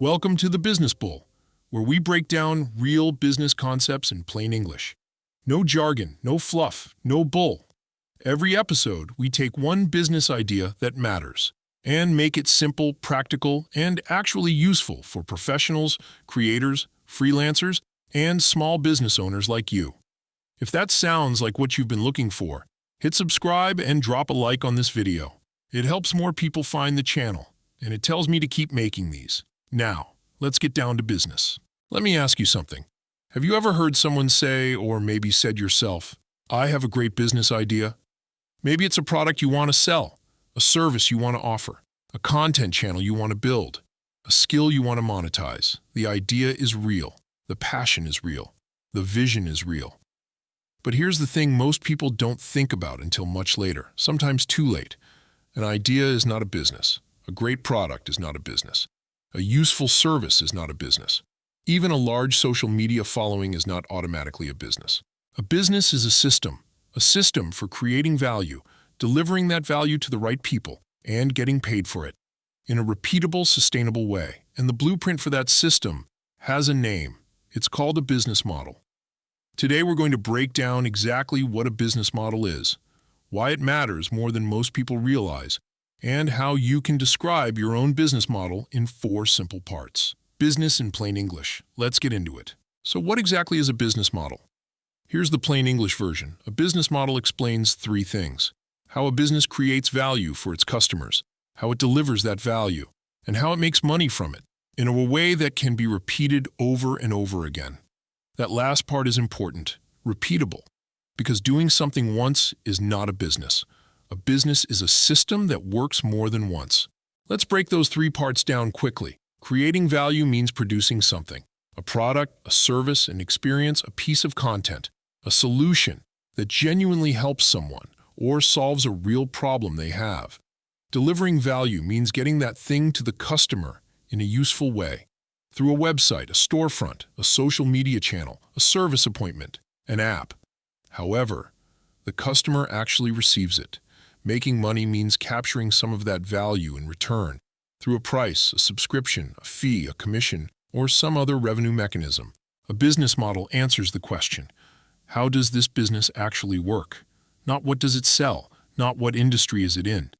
Welcome to the Business Bull, where we break down real business concepts in plain English. No jargon, no fluff, no bull. Every episode, we take one business idea that matters and make it simple, practical, and actually useful for professionals, creators, freelancers, and small business owners like you. If that sounds like what you've been looking for, hit subscribe and drop a like on this video. It helps more people find the channel, and it tells me to keep making these. Now, let's get down to business. Let me ask you something. Have you ever heard someone say, or maybe said yourself, "I have a great business idea"? Maybe it's a product you want to sell, a service you want to offer, a content channel you want to build, a skill you want to monetize. The idea is real. The passion is real. The vision is real. But here's the thing most people don't think about until much later, sometimes too late. An idea is not a business. A great product is not a business. A useful service is not a business. Even a large social media following is not automatically a business. A business is a system for creating value, delivering that value to the right people, and getting paid for it in a repeatable, sustainable way. And the blueprint for that system has a name. It's called a business model. Today, we're going to break down exactly what a business model is, why it matters more than most people realize, and how you can describe your own business model in 4 simple parts. Business in plain English. Let's get into it. So what exactly is a business model? Here's the plain English version. A business model explains 3 things: how a business creates value for its customers, how it delivers that value, and how it makes money from it, in a way that can be repeated over and over again. That last part is important, repeatable, because doing something once is not a business. A business is a system that works more than once. Let's break those 3 parts down quickly. Creating value means producing something: a product, a service, an experience, a piece of content, a solution that genuinely helps someone or solves a real problem they have. Delivering value means getting that thing to the customer in a useful way, through a website, a storefront, a social media channel, a service appointment, an app. However, the customer actually receives it. Making money means capturing some of that value in return, through a price, a subscription, a fee, a commission, or some other revenue mechanism. A business model answers the question, how does this business actually work? Not what does it sell, not what industry is it in,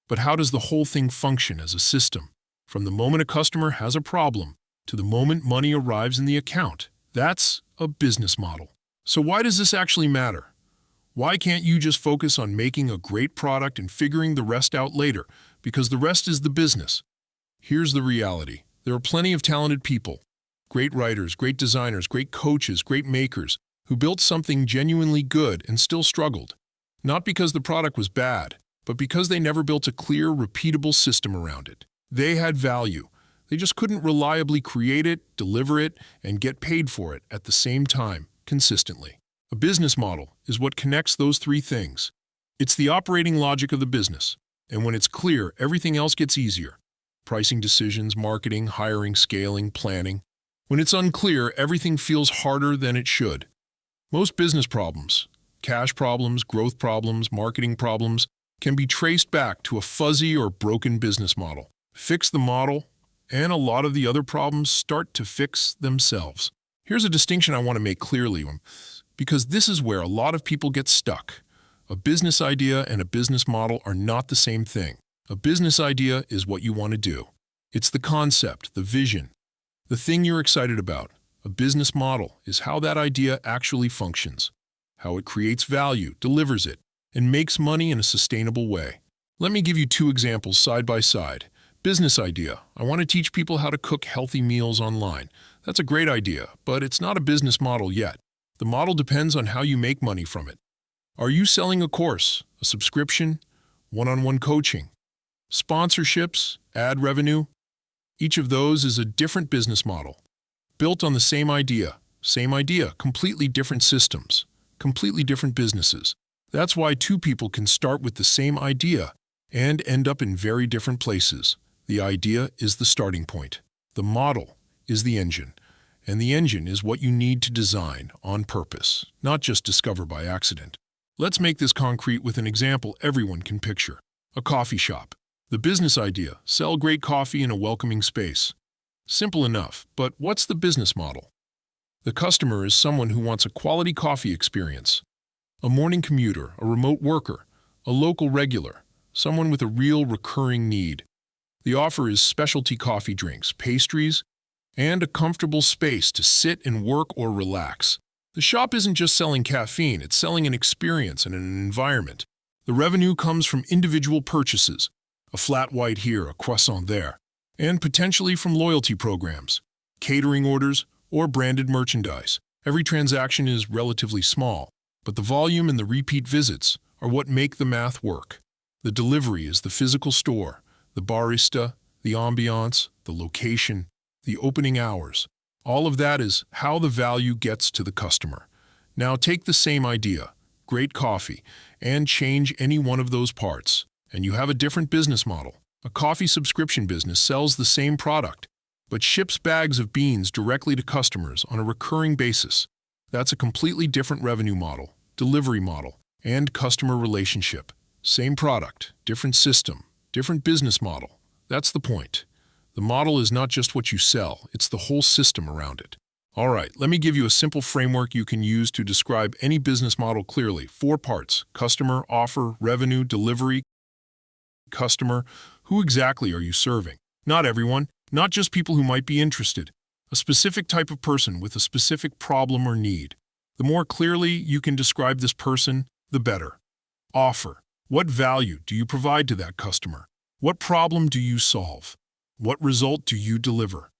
but how does the whole thing function as a system, from the moment a customer has a problem to the moment money arrives in the account. That's a business model. So why does this actually matter? Why can't you just focus on making a great product and figuring the rest out later, because the rest is the business? Here's the reality. There are plenty of talented people, great writers, great designers, great coaches, great makers, who built something genuinely good and still struggled. Not because the product was bad, but because they never built a clear, repeatable system around it. They had value. They just couldn't reliably create it, deliver it, and get paid for it at the same time, consistently. A business model is what connects those 3 things. It's the operating logic of the business, and when it's clear, everything else gets easier. Pricing decisions, marketing, hiring, scaling, planning. When it's unclear, everything feels harder than it should. Most business problems, cash problems, growth problems, marketing problems, can be traced back to a fuzzy or broken business model. Fix the model, and a lot of the other problems start to fix themselves. Here's a distinction I want to make clearly, because this is where a lot of people get stuck. A business idea and a business model are not the same thing. A business idea is what you want to do. It's the concept, the vision, the thing you're excited about. A business model is how that idea actually functions, how it creates value, delivers it, and makes money in a sustainable way. Let me give you 2 examples side by side. Business idea. I want to teach people how to cook healthy meals online. That's a great idea, but it's not a business model yet. The model depends on how you make money from it. Are you selling a course, a subscription, one-on-one coaching, sponsorships, ad revenue? Each of those is a different business model, built on the same idea, completely different systems, completely different businesses. That's why 2 people can start with the same idea and end up in very different places. The idea is the starting point. The model is the engine, and the engine is what you need to design on purpose, not just discover by accident. Let's make this concrete with an example everyone can picture. A coffee shop. The business idea: sell great coffee in a welcoming space. Simple enough, but what's the business model? The customer is someone who wants a quality coffee experience. A morning commuter, a remote worker, a local regular, someone with a real recurring need. The offer is specialty coffee drinks, pastries, and a comfortable space to sit and work or relax. The shop isn't just selling caffeine, it's selling an experience and an environment. The revenue comes from individual purchases, a flat white here, a croissant there, and potentially from loyalty programs, catering orders, or branded merchandise. Every transaction is relatively small, but the volume and the repeat visits are what make the math work. The delivery is the physical store, the barista, the ambiance, the location, the opening hours. All of that is how the value gets to the customer. Now take the same idea, great coffee, and change any one of those parts, and you have a different business model. A coffee subscription business sells the same product, but ships bags of beans directly to customers on a recurring basis. That's a completely different revenue model, delivery model, and customer relationship. Same product, different system, different business model. That's the point. The model is not just what you sell, it's the whole system around it. All right, let me give you a simple framework you can use to describe any business model clearly. 4 parts: customer, offer, revenue, delivery. Customer, who exactly are you serving? Not everyone, not just people who might be interested. A specific type of person with a specific problem or need. The more clearly you can describe this person, the better. Offer. What value do you provide to that customer? What problem do you solve? What result do you deliver?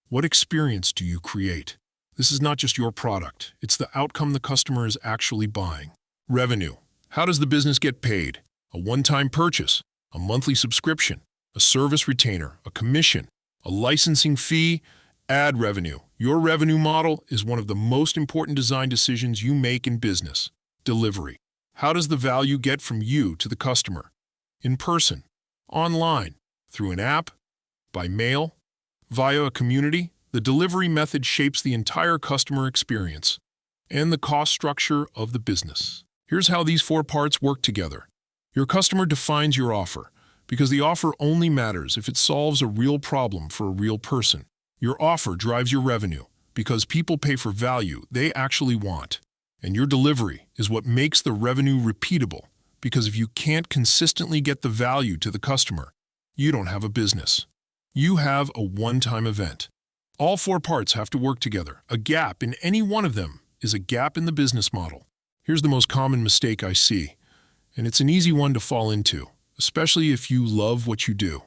What experience do you create? This is not just your product, it's the outcome the customer is actually buying. Revenue. How does the business get paid? A one-time purchase, a monthly subscription, a service retainer, a commission, a licensing fee, ad revenue. Your revenue model is one of the most important design decisions you make in business. Delivery. How does the value get from you to the customer? In person, online, through an app, by mail, via a community. The delivery method shapes the entire customer experience and the cost structure of the business. Here's how these 4 parts work together. Your customer defines your offer, because the offer only matters if it solves a real problem for a real person. Your offer drives your revenue, because people pay for value they actually want. And your delivery is what makes the revenue repeatable, because if you can't consistently get the value to the customer, you don't have a business. You have a one-time event. All 4 parts have to work together. A gap in any one of them is a gap in the business model. Here's the most common mistake I see, and it's an easy one to fall into, especially if you love what you do.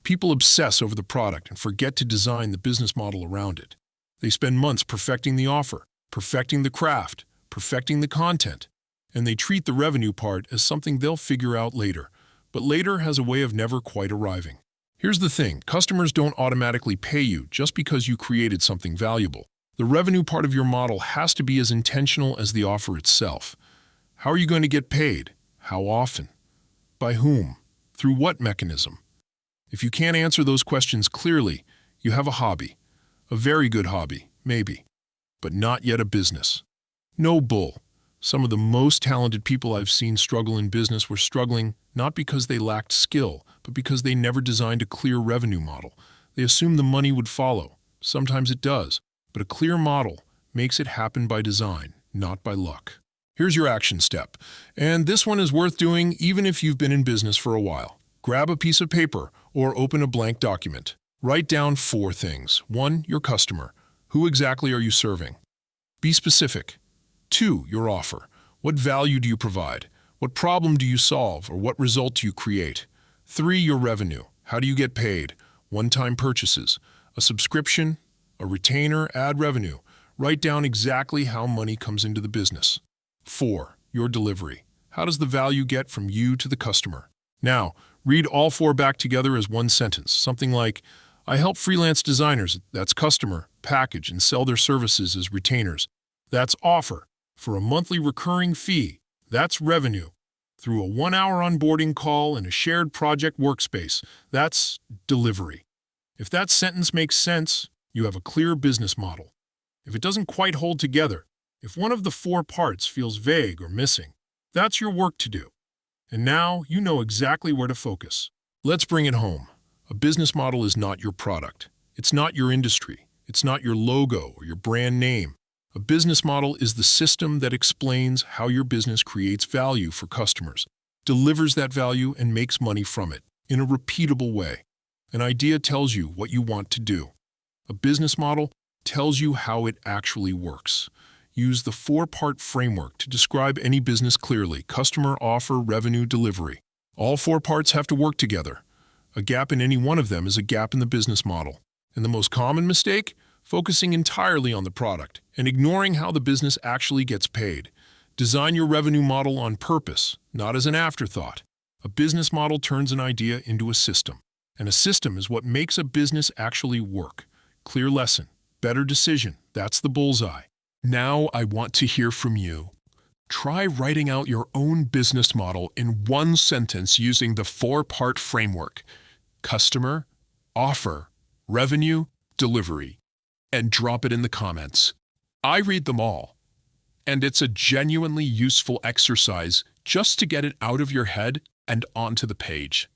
People obsess over the product and forget to design the business model around it. They spend months perfecting the offer, perfecting the craft, perfecting the content, and they treat the revenue part as something they'll figure out later, but later has a way of never quite arriving. Here's the thing, customers don't automatically pay you just because you created something valuable. The revenue part of your model has to be as intentional as the offer itself. How are you going to get paid? How often? By whom? Through what mechanism? If you can't answer those questions clearly, you have a hobby. A very good hobby, maybe, but not yet a business. No bull. Some of the most talented people I've seen struggle in business were struggling not because they lacked skill, but because they never designed a clear revenue model. They assumed the money would follow. Sometimes it does, but a clear model makes it happen by design, not by luck. Here's your action step, and this one is worth doing even if you've been in business for a while. Grab a piece of paper or open a blank document. Write down 4 things. 1, your customer. Who exactly are you serving? Be specific. 2, your offer. What value do you provide? What problem do you solve, or what result do you create? 3, your revenue. How do you get paid? One-time purchases, a subscription, a retainer, ad revenue. Write down exactly how money comes into the business. 4, your delivery. How does the value get from you to the customer? Now, read all 4 back together as one sentence, something like, I help freelance designers, that's customer, package, and sell their services as retainers. That's offer. For a monthly recurring fee, that's revenue. Through a 1-hour onboarding call and a shared project workspace, that's delivery. If that sentence makes sense, you have a clear business model. If it doesn't quite hold together, if one of the 4 parts feels vague or missing, that's your work to do. And now you know exactly where to focus. Let's bring it home. A business model is not your product. It's not your industry. It's not your logo or your brand name. A business model is the system that explains how your business creates value for customers, delivers that value, and makes money from it in a repeatable way. An idea tells you what you want to do. A business model tells you how it actually works. Use the four-part framework to describe any business clearly: customer, offer, revenue, delivery. All four parts have to work together. A gap in any one of them is a gap in the business model. And the most common mistake? Focusing entirely on the product and ignoring how the business actually gets paid. Design your revenue model on purpose, not as an afterthought. A business model turns an idea into a system, and a system is what makes a business actually work. Clear lesson, better decision, that's the bullseye. Now I want to hear from you. Try writing out your own business model in one sentence using the four-part framework: customer, offer, revenue, delivery, and drop it in the comments. I read them all, and it's a genuinely useful exercise just to get it out of your head and onto the page.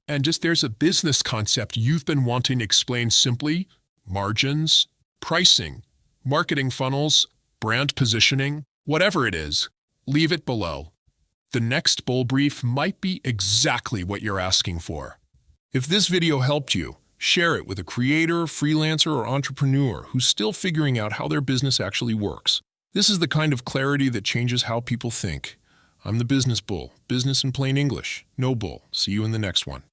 And just there's a business concept you've been wanting explained simply: margins, pricing, marketing funnels, brand positioning, whatever it is, leave it below. The next bull brief might be exactly what you're asking for. If this video helped you, share it with a creator, freelancer, or entrepreneur who's still figuring out how their business actually works. This is the kind of clarity that changes how people think. I'm the Business Bull, business in plain English. No bull. See you in the next one.